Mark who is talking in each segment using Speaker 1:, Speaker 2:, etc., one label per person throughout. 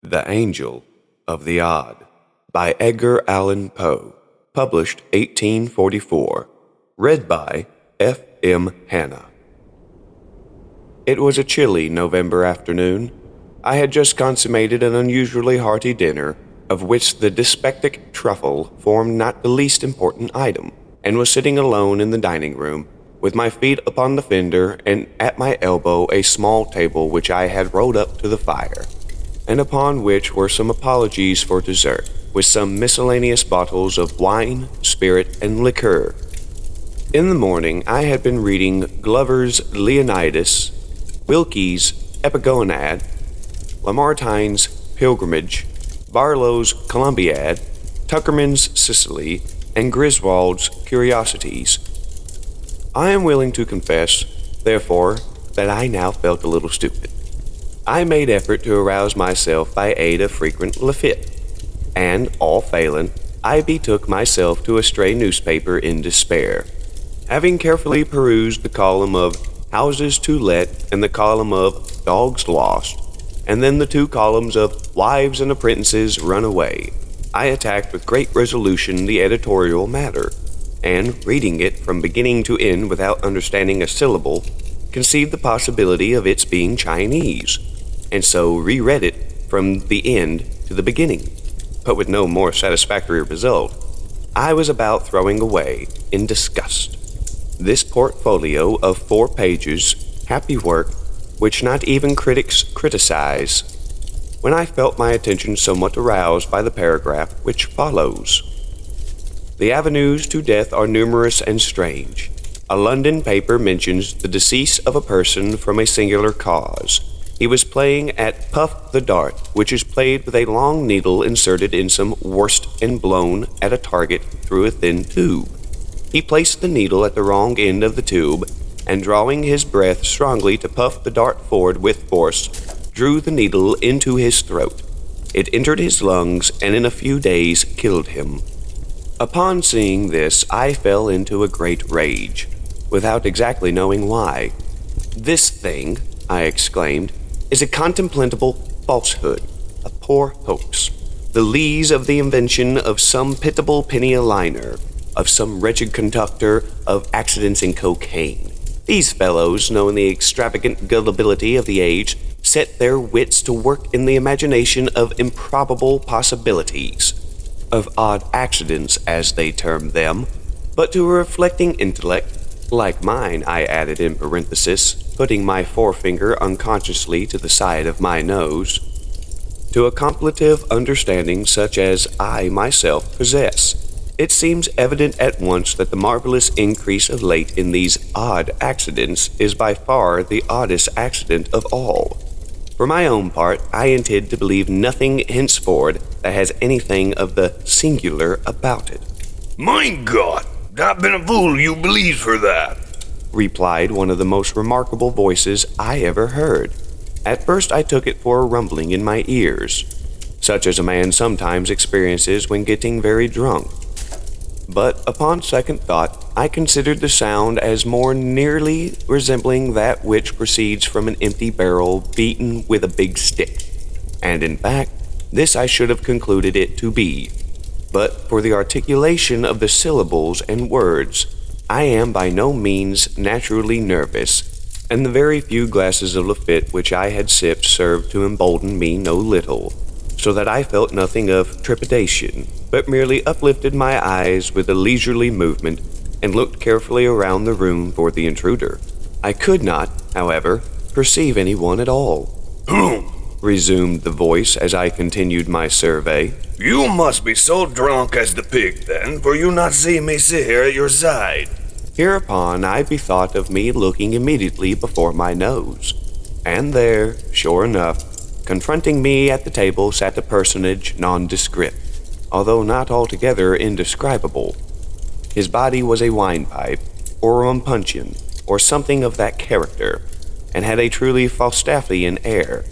Speaker 1: The Angel of the Odd by Edgar Allan Poe, published 1844, read by F. M. Hanna. It was a chilly November afternoon. I had just consummated an unusually hearty dinner, of which the dyspeptic truffle formed not the least important item, and was sitting alone in the dining room, with my feet upon the fender and at my elbow a small table which I had rolled up to the fire, and upon which were some apologies for dessert, with some miscellaneous bottles of wine, spirit, and liqueur. In the morning I had been reading Glover's Leonidas, Wilkie's Epigonad, Lamartine's Pilgrimage, Barlow's Columbiad, Tuckerman's Sicily, and Griswold's Curiosities. I am willing to confess, therefore, that I now felt a little stupid. I made effort to arouse myself by aid of frequent Lafitte, and, all failing, I betook myself to a stray newspaper in despair. Having carefully perused the column of Houses to Let and the column of Dogs Lost, and then the two columns of Wives and Apprentices Run Away, I attacked with great resolution the editorial matter, and, reading it from beginning to end without understanding a syllable, conceived the possibility of its being Chinese, and so reread it from the end to the beginning, but with no more satisfactory result. I was about throwing away, in disgust, this portfolio of 4 pages, happy work, which not even critics criticize, when I felt my attention somewhat aroused by the paragraph which follows. The avenues to death are numerous and strange. A London paper mentions the decease of a person from a singular cause. He was playing at Puff the Dart, which is played with a long needle inserted in some worsted and blown at a target through a thin tube. He placed the needle at the wrong end of the tube, and drawing his breath strongly to puff the dart forward with force, drew the needle into his throat. It entered his lungs, and in a few days killed him. Upon seeing this, I fell into a great rage, without exactly knowing why. "This thing," I exclaimed, "is a contemptible falsehood, a poor hoax, the lees of the invention of some pitiable penny-a-liner, of some wretched conductor of accidents in cocaine. These fellows, knowing the extravagant gullibility of the age, set their wits to work in the imagination of improbable possibilities, of odd accidents, as they term them, but to a reflecting intellect, like mine," I added in parenthesis, putting my forefinger unconsciously to the side of my nose, "to a contemplative understanding such as I myself possess, it seems evident at once that the marvelous increase of late in these odd accidents is by far the oddest accident of all. For my own part, I intend to believe nothing henceforward that has anything of the singular about it."
Speaker 2: "Mein Gott, da bin a fool you believes for that,"
Speaker 1: replied one of the most remarkable voices I ever heard. At first I took it for a rumbling in my ears, such as a man sometimes experiences when getting very drunk. But upon second thought, I considered the sound as more nearly resembling that which proceeds from an empty barrel beaten with a big stick, and in fact, this I should have concluded it to be, but for the articulation of the syllables and words. I am by no means naturally nervous, and the very few glasses of Lafitte which I had sipped served to embolden me no little, so that I felt nothing of trepidation, but merely uplifted my eyes with a leisurely movement and looked carefully around the room for the intruder. I could not, however, perceive anyone at all. Resumed the voice as I continued my survey.
Speaker 2: "You must be so drunk as the pig then, for you not see me sit here at your side."
Speaker 1: Hereupon I bethought of me looking immediately before my nose, and there, sure enough, confronting me at the table sat a personage nondescript, although not altogether indescribable. His body was a wine-pipe, or a puncheon, or something of that character, and had a truly Falstaffian air.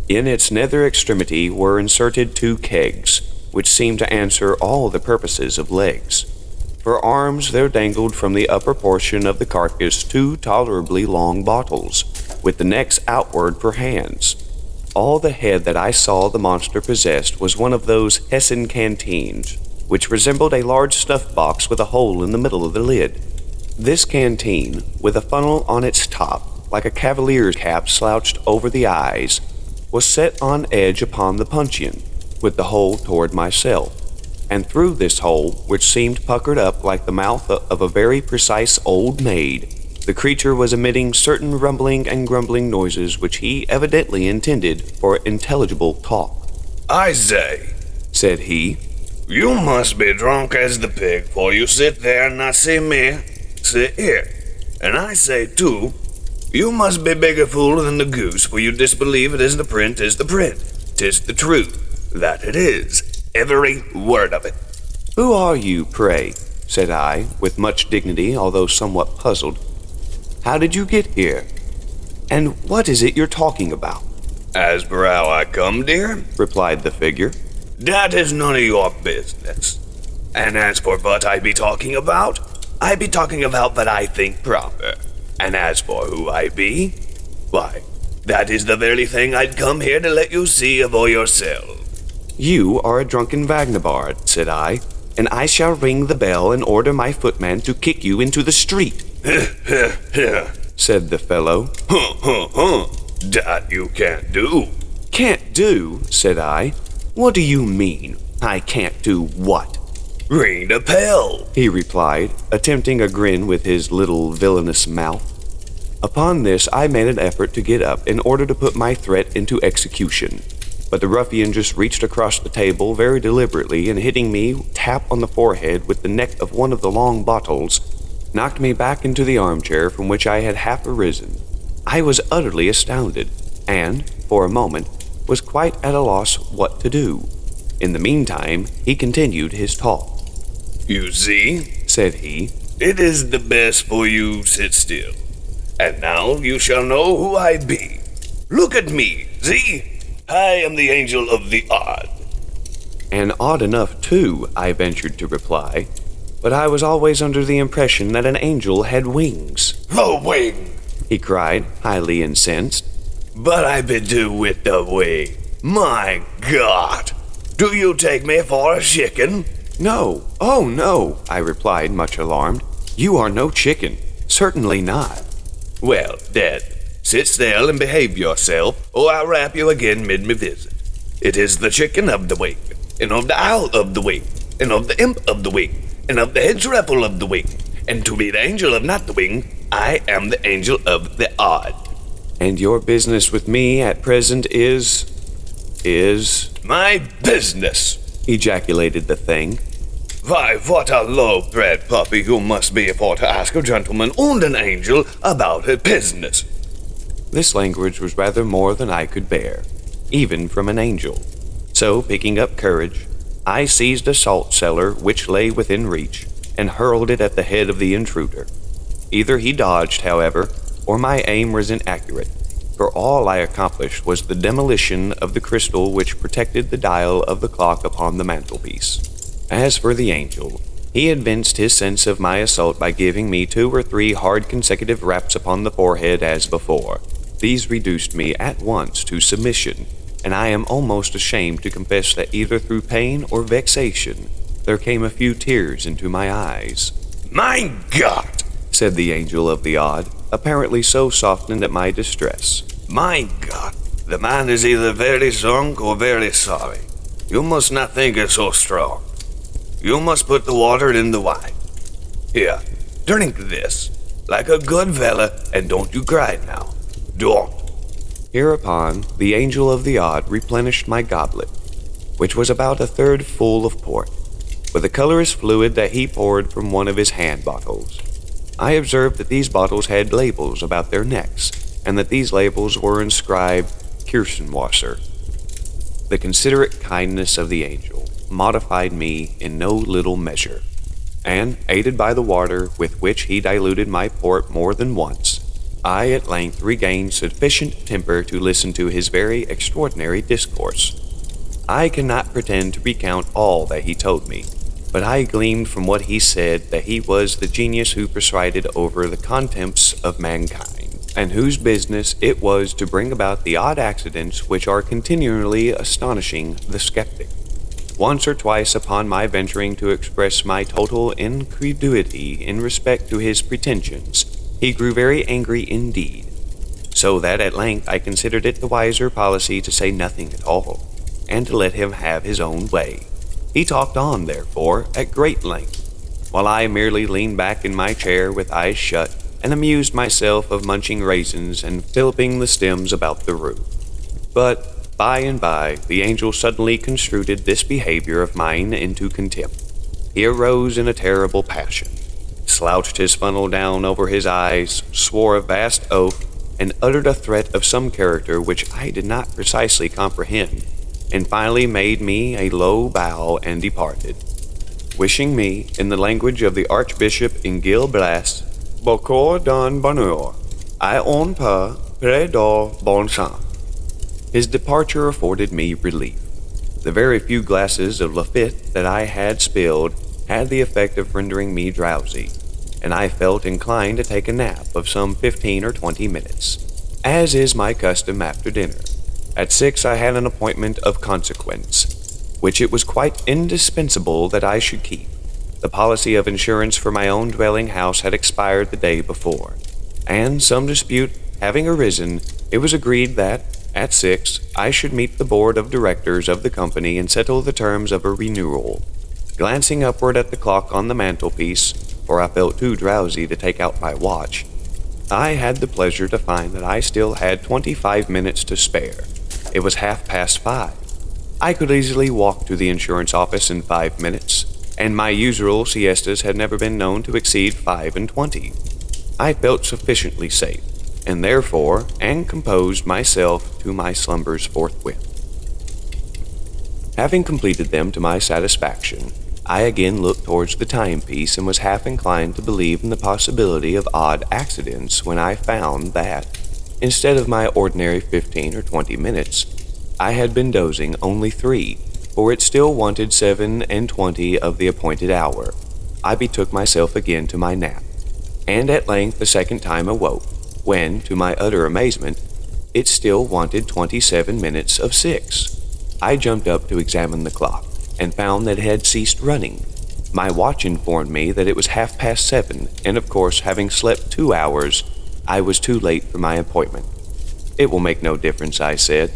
Speaker 1: In its nether extremity were inserted 2 kegs, which seemed to answer all the purposes of legs. For arms there dangled from the upper portion of the carcass 2 tolerably long bottles, with the necks outward for hands. all the head that I saw the monster possessed was one of those Hessen canteens, which resembled a large stuffed box with a hole in the middle of the lid. This canteen, with a funnel on its top, like a cavalier's cap slouched over the eyes, was set on edge upon the puncheon, with the hole toward myself, and through this hole, which seemed puckered up like the mouth of a very precise old maid, the creature was emitting certain rumbling and grumbling noises which he evidently intended for intelligible talk.
Speaker 2: "I say,"
Speaker 1: said he,
Speaker 2: "you must be drunk as the pig, for you sit there and not see me. Sit here. And I say, too, you must be bigger fool than the goose, for you disbelieve it is the print, 'tis the truth, that it is, every word of it."
Speaker 1: "Who are you, pray?" said I, with much dignity, although somewhat puzzled. "How did you get here? And what is it you're talking about?"
Speaker 2: "As per how I come, dear,"
Speaker 1: replied the figure,
Speaker 2: "that is none of your business. And as for what I be talking about what I think proper. And as for who I be, why, that is the very thing I'd come here to let you see for yourself."
Speaker 1: "You are a drunken vagabond," said I, "and I shall ring the bell and order my footman to kick you into the street." said the fellow.
Speaker 2: "That you can't do."
Speaker 1: "Can't do?" said I. "What do you mean? I can't do what?"
Speaker 2: "Ring the bell,"
Speaker 1: he replied, attempting a grin with his little villainous mouth. Upon this, I made an effort to get up in order to put my threat into execution, but the ruffian just reached across the table very deliberately and hitting me tap on the forehead with the neck of one of the long bottles, knocked me back into the armchair from which I had half arisen. I was utterly astounded, and, for a moment, was quite at a loss what to do. In the meantime, he continued his talk.
Speaker 2: "You see,"
Speaker 1: said he,
Speaker 2: "it is the best for you sit still. And now you shall know who I be. Look at me, see? I am the angel of the odd."
Speaker 1: "And odd enough, too," I ventured to reply, "but I was always under the impression that an angel had wings."
Speaker 2: "The wing!"
Speaker 1: he cried, highly incensed.
Speaker 2: "But I do with the wing. My God! Do you take me for a chicken?"
Speaker 1: "No, oh no," I replied, much alarmed. "You are no chicken. Certainly not."
Speaker 2: "Well, then, sit still and behave yourself, or I'll rap you again mid me visit. It is the chicken of the wing, and of the owl of the wing, and of the imp of the wing, and of the hedge-ruffle of the wing, and to be the angel of not the wing, I am the angel of the odd."
Speaker 1: "And your business with me at present is...
Speaker 2: "My business!"
Speaker 1: ejaculated the thing.
Speaker 2: "Why, what a low-bred puppy you must be for to ask a gentleman and an angel about his business."
Speaker 1: This language was rather more than I could bear, even from an angel. So, picking up courage, I seized a salt cellar which lay within reach, and hurled it at the head of the intruder. Either he dodged, however, or my aim was inaccurate, for all I accomplished was the demolition of the crystal which protected the dial of the clock upon the mantelpiece. As for the angel, he evinced his sense of my assault by giving me 2 or 3 hard consecutive raps upon the forehead as before. These reduced me at once to submission, and I am almost ashamed to confess that either through pain or vexation, there came a few tears into my eyes.
Speaker 2: "My God!"
Speaker 1: said the angel of the odd, apparently so softened at my distress.
Speaker 2: "My God! The man is either very drunk or very sorry. You must not think it so strong. You must put the water in the wine. Here, drink this, like a good fella, and don't you cry now. Don't."
Speaker 1: Hereupon, the angel of the odd replenished my goblet, which was about 1/3 full of port, with a colorous fluid that he poured from one of his hand bottles. I observed that these bottles had labels about their necks, and that these labels were inscribed Kirchenwasser. The considerate kindness of the angel modified me in no little measure, and, aided by the water with which he diluted my port more than once, I at length regained sufficient temper to listen to his very extraordinary discourse. I cannot pretend to recount all that he told me, but I gleaned from what he said that he was the genius who presided over the contempts of mankind. and whose business it was to bring about the odd accidents which are continually astonishing the skeptic. Once or twice upon my venturing to express my total incredulity in respect to his pretensions, he grew very angry indeed, so that at length I considered it the wiser policy to say nothing at all, and to let him have his own way. He talked on, therefore, at great length, while I merely leaned back in my chair with eyes shut, and amused myself of munching raisins and filliping the stems about the room. But by and by, the angel suddenly construed this behavior of mine into contempt. He arose in a terrible passion, slouched his funnel down over his eyes, swore a vast oath, and uttered a threat of some character which I did not precisely comprehend, and finally made me a low bow and departed, wishing me, in the language of the Archbishop in Gil Blas, beaucoup d'un bonheur, et un peu près de bon sang. His departure afforded me relief. The very few glasses of Lafitte that I had spilled had the effect of rendering me drowsy, and I felt inclined to take a nap of some 15 or 20 minutes, as is my custom after dinner. At 6 I had an appointment of consequence, which it was quite indispensable that I should keep. The policy of insurance for my own dwelling house had expired the day before, and some dispute having arisen, it was agreed that, at 6, I should meet the board of directors of the company and settle the terms of a renewal. Glancing upward at the clock on the mantelpiece, for I felt too drowsy to take out my watch, I had the pleasure to find that I still had 25 minutes to spare. It was 5:30. I could easily walk to the insurance office in 5 minutes, and my usual siestas had never been known to exceed 25. I felt sufficiently safe, and therefore composed myself to my slumbers forthwith. Having completed them to my satisfaction, I again looked towards the timepiece and was half inclined to believe in the possibility of odd accidents when I found that, instead of my ordinary 15 or 20 minutes, I had been dozing only 3, for it still wanted 7:20 of the appointed hour. I betook myself again to my nap, and at length the second time awoke, when, to my utter amazement, it still wanted 27 minutes of 6. I jumped up to examine the clock, and found that it had ceased running. My watch informed me that it was 7:30, and of course, having slept 2 hours, I was too late for my appointment. It will make no difference, I said.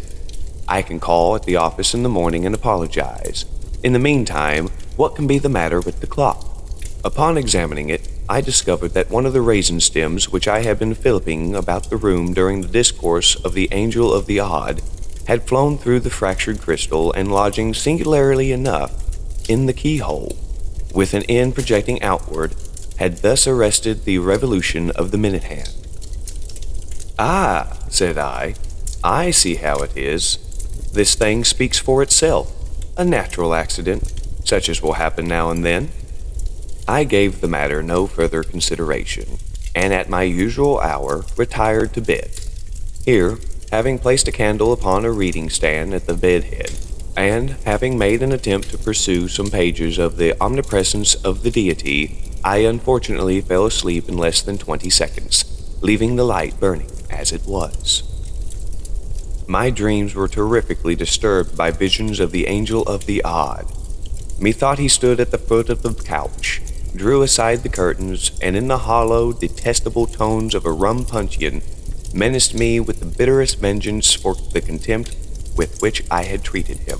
Speaker 1: I can call at the office in the morning and apologize. In the meantime, what can be the matter with the clock? Upon examining it, I discovered that one of the raisin stems which I had been filliping about the room during the discourse of the Angel of the Odd had flown through the fractured crystal and lodging singularly enough in the keyhole, with an end projecting outward, had thus arrested the revolution of the minute hand. "Ah," said I see how it is. This thing speaks for itself, a natural accident, such as will happen now and then." I gave the matter no further consideration, and at my usual hour retired to bed. Here, having placed a candle upon a reading stand at the bedhead, and having made an attempt to pursue some pages of the Omnipresence of the Deity, I unfortunately fell asleep in less than 20 seconds, leaving the light burning as it was. My dreams were terrifically disturbed by visions of the Angel of the Odd. Methought he stood at the foot of the couch, drew aside the curtains, and in the hollow, detestable tones of a rum puncheon, menaced me with the bitterest vengeance for the contempt with which I had treated him.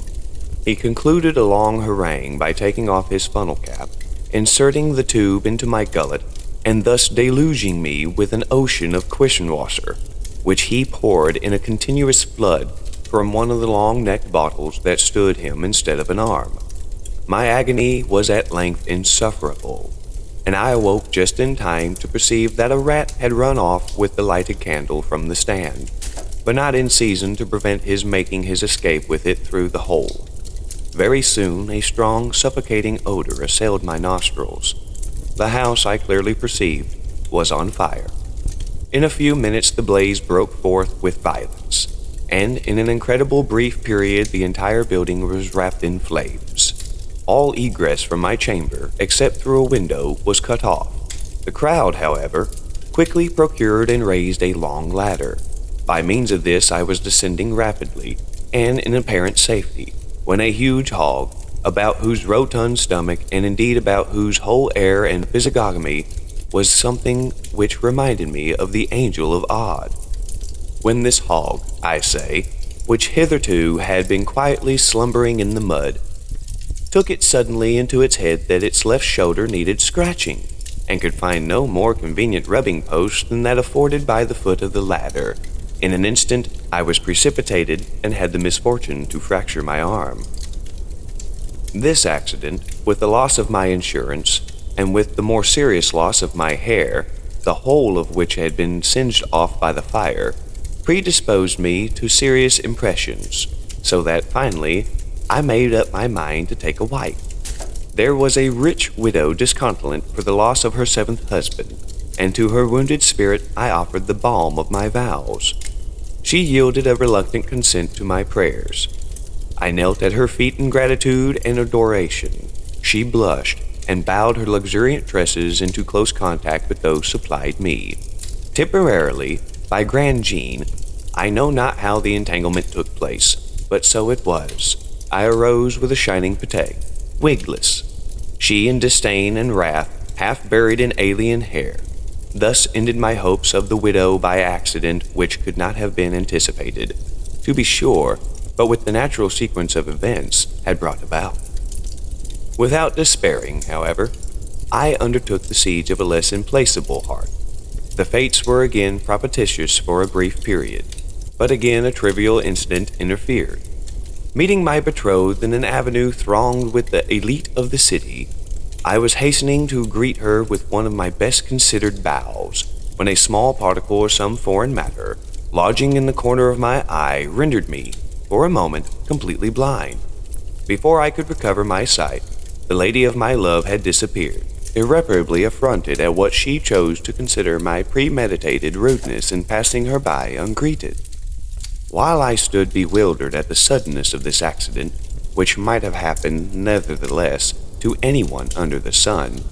Speaker 1: He concluded a long harangue by taking off his funnel cap, inserting the tube into my gullet, and thus deluging me with an ocean of Kirschenwasser, which he poured in a continuous flood from one of the long-necked bottles that stood him instead of an arm. My agony was at length insufferable, and I awoke just in time to perceive that a rat had run off with the lighted candle from the stand, but not in season to prevent his making his escape with it through the hole. Very soon a strong, suffocating odor assailed my nostrils. The house, I clearly perceived, was on fire. In a few minutes the blaze broke forth with violence, and in an incredible brief period the entire building was wrapped in flames. All egress from my chamber, except through a window, was cut off. The crowd, however, quickly procured and raised a long ladder. By means of this I was descending rapidly, and in apparent safety, when a huge hog, about whose rotund stomach and indeed about whose whole air and physiognomy was something which reminded me of the Angel of Odd. When this hog, I say, which hitherto had been quietly slumbering in the mud, took it suddenly into its head that its left shoulder needed scratching, and could find no more convenient rubbing post than that afforded by the foot of the ladder. In an instant I was precipitated and had the misfortune to fracture my arm. This accident, with the loss of my insurance, and with the more serious loss of my hair, the whole of which had been singed off by the fire, predisposed me to serious impressions, so that finally I made up my mind to take a wife. There was a rich widow disconsolate for the loss of her 7th husband, and to her wounded spirit I offered the balm of my vows. She yielded a reluctant consent to my prayers. I knelt at her feet in gratitude and adoration. She blushed and bowed her luxuriant tresses into close contact with those supplied me. Temporarily, by Grand Jean, I know not how the entanglement took place, but so it was. I arose with a shining pate, wigless, she in disdain and wrath, half buried in alien hair. Thus ended my hopes of the widow by accident which could not have been anticipated, to be sure, but with the natural sequence of events had brought about. Without despairing, however, I undertook the siege of a less implacable heart. The fates were again propitious for a brief period, but again a trivial incident interfered. Meeting my betrothed in an avenue thronged with the elite of the city, I was hastening to greet her with one of my best considered bows, when a small particle of some foreign matter, lodging in the corner of my eye, rendered me, for a moment, completely blind. Before I could recover my sight, the lady of my love had disappeared, irreparably affronted at what she chose to consider my premeditated rudeness in passing her by ungreeted. While I stood bewildered at the suddenness of this accident, which might have happened, nevertheless, to anyone under the sun,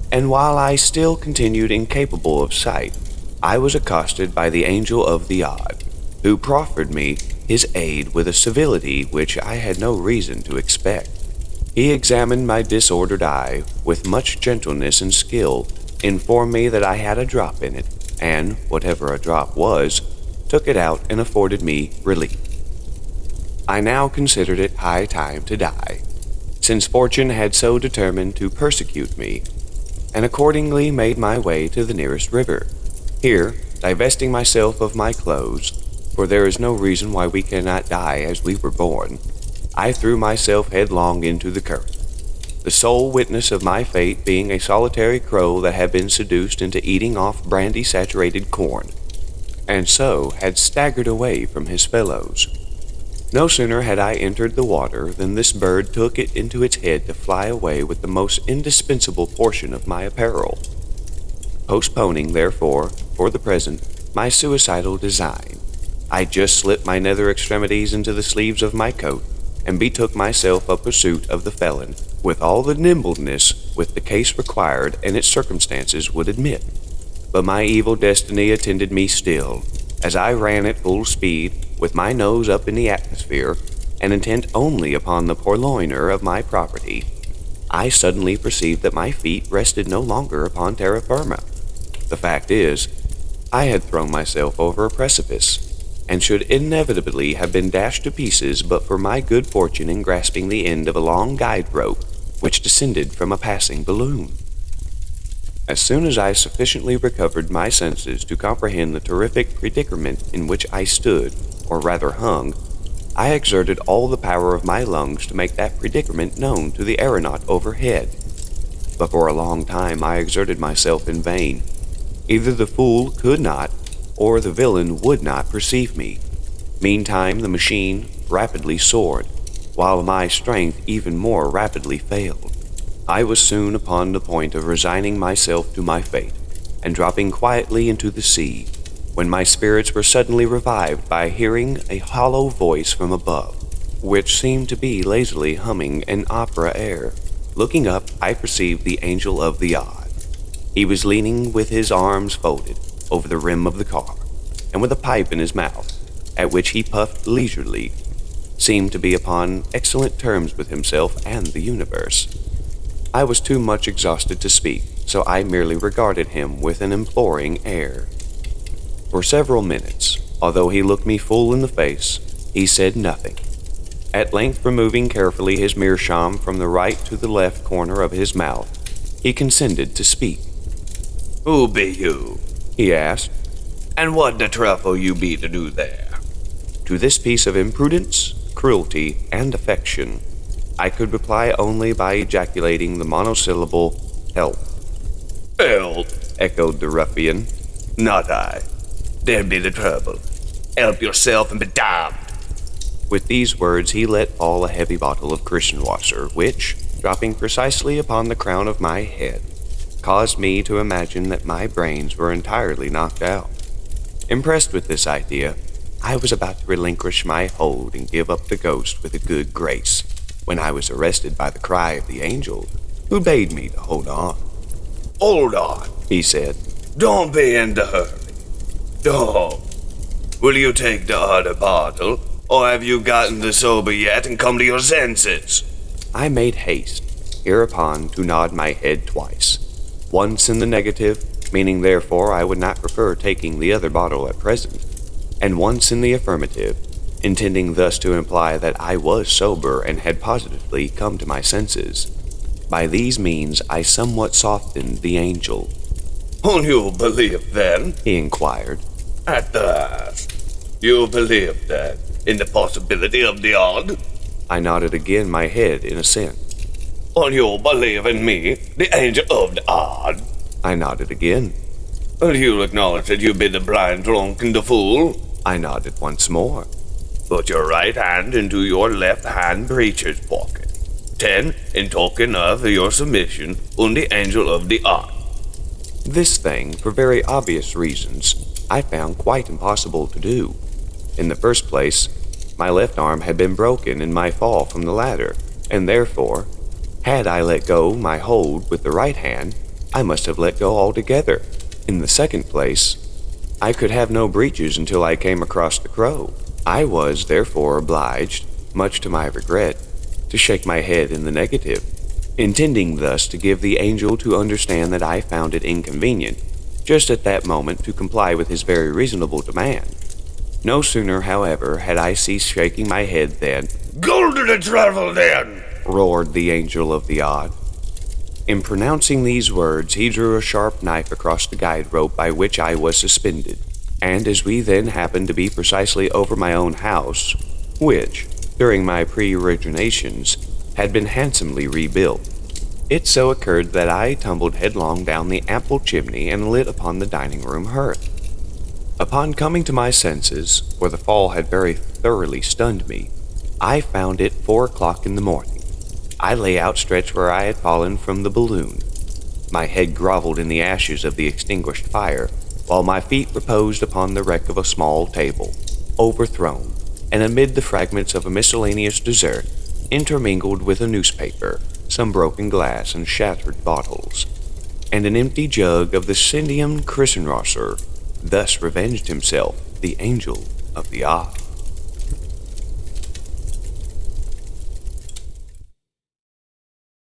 Speaker 1: and while I still continued incapable of sight, I was accosted by the Angel of the Odd, who proffered me his aid with a civility which I had no reason to expect. He examined my disordered eye with much gentleness and skill, informed me that I had a drop in it, and, whatever a drop was, took it out and afforded me relief. I now considered it high time to die, since fortune had so determined to persecute me, and accordingly made my way to the nearest river. Here, divesting myself of my clothes, for there is no reason why we cannot die as we were born, I threw myself headlong into the current, the sole witness of my fate being a solitary crow that had been seduced into eating off brandy-saturated corn, and so had staggered away from his fellows. No sooner had I entered the water than this bird took it into its head to fly away with the most indispensable portion of my apparel. Postponing, therefore, for the present, my suicidal design, I just slipped my nether extremities into the sleeves of my coat, and betook myself a pursuit of the felon, with all the nimbleness which the case required and its circumstances would admit. But my evil destiny attended me still, as I ran at full speed, with my nose up in the atmosphere, and intent only upon the purloiner of my property. I suddenly perceived that my feet rested no longer upon terra firma. The fact is, I had thrown myself over a precipice, and should inevitably have been dashed to pieces but for my good fortune in grasping the end of a long guide rope which descended from a passing balloon. As soon as I sufficiently recovered my senses to comprehend the terrific predicament in which I stood, or rather hung, I exerted all the power of my lungs to make that predicament known to the aeronaut overhead. But for a long time I exerted myself in vain. Either the fool could not, or the villain would not perceive me. Meantime the machine rapidly soared, while my strength even more rapidly failed. I was soon upon the point of resigning myself to my fate, and dropping quietly into the sea, when my spirits were suddenly revived by hearing a hollow voice from above, which seemed to be lazily humming an opera air. Looking up, I perceived the Angel of the Odd. He was leaning with his arms folded, over the rim of the car, and with a pipe in his mouth, at which he puffed leisurely, seemed to be upon excellent terms with himself and the universe. I was too much exhausted to speak, so I merely regarded him with an imploring air. For several minutes, although he looked me full in the face, he said nothing. At length, removing carefully his meerschaum from the right to the left corner of his mouth, he consented to speak.
Speaker 2: Who be you?
Speaker 1: He asked.
Speaker 2: And what the truffle you be to do there?
Speaker 1: To this piece of imprudence, cruelty, and affection, I could reply only by ejaculating the monosyllable, "Help."
Speaker 2: Help,
Speaker 1: echoed the ruffian.
Speaker 2: Not I. There be the trouble. Help yourself and be damned.
Speaker 1: With these words, he let fall a heavy bottle of Kirschenwasser, which, dropping precisely upon the crown of my head, caused me to imagine that my brains were entirely knocked out. Impressed with this idea, I was about to relinquish my hold and give up the ghost with a good grace, when I was arrested by the cry of the angel, who bade me to hold on.
Speaker 2: Hold on,
Speaker 1: he said.
Speaker 2: Don't be in a hurry. Don't. Will you take the other bottle, or have you gotten the sober yet and come to your senses?
Speaker 1: I made haste, hereupon, to nod my head twice, once in the negative, meaning therefore I would not prefer taking the other bottle at present, and once in the affirmative, intending thus to imply that I was sober and had positively come to my senses. By these means I somewhat softened the angel.
Speaker 2: Won't you believe then?
Speaker 1: He inquired.
Speaker 2: At last. You believe then in the possibility of the odd?
Speaker 1: I nodded again my head in assent.
Speaker 2: Won't you believe in me, the angel of the odd?
Speaker 1: I nodded again.
Speaker 2: Will you acknowledge that you be the blind, drunk, and the fool?
Speaker 1: I nodded once more.
Speaker 2: Put your right hand into your left hand breeches pocket. 10, in token of your submission, on the angel of the odd.
Speaker 1: This thing, for very obvious reasons, I found quite impossible to do. In the first place, my left arm had been broken in my fall from the ladder, and therefore, had I let go my hold with the right hand, I must have let go altogether. In the second place, I could have no breeches until I came across the crow. I was, therefore, obliged, much to my regret, to shake my head in the negative, intending thus to give the angel to understand that I found it inconvenient, just at that moment, to comply with his very reasonable demand. No sooner, however, had I ceased shaking my head than,
Speaker 2: "Go to the travel then!"
Speaker 1: roared the angel of the odd. In pronouncing these words, he drew a sharp knife across the guide rope by which I was suspended, and as we then happened to be precisely over my own house, which, during my pre-originations, had been handsomely rebuilt, it so occurred that I tumbled headlong down the ample chimney and lit upon the dining-room hearth. Upon coming to my senses, for the fall had very thoroughly stunned me, I found it 4 o'clock in the morning. I lay outstretched where I had fallen from the balloon. My head groveled in the ashes of the extinguished fire, while my feet reposed upon the wreck of a small table, overthrown, and amid the fragments of a miscellaneous dessert, intermingled with a newspaper, some broken glass and shattered bottles, and an empty jug of the Cindium Kirschenwasser, thus revenged himself, the angel of the odd.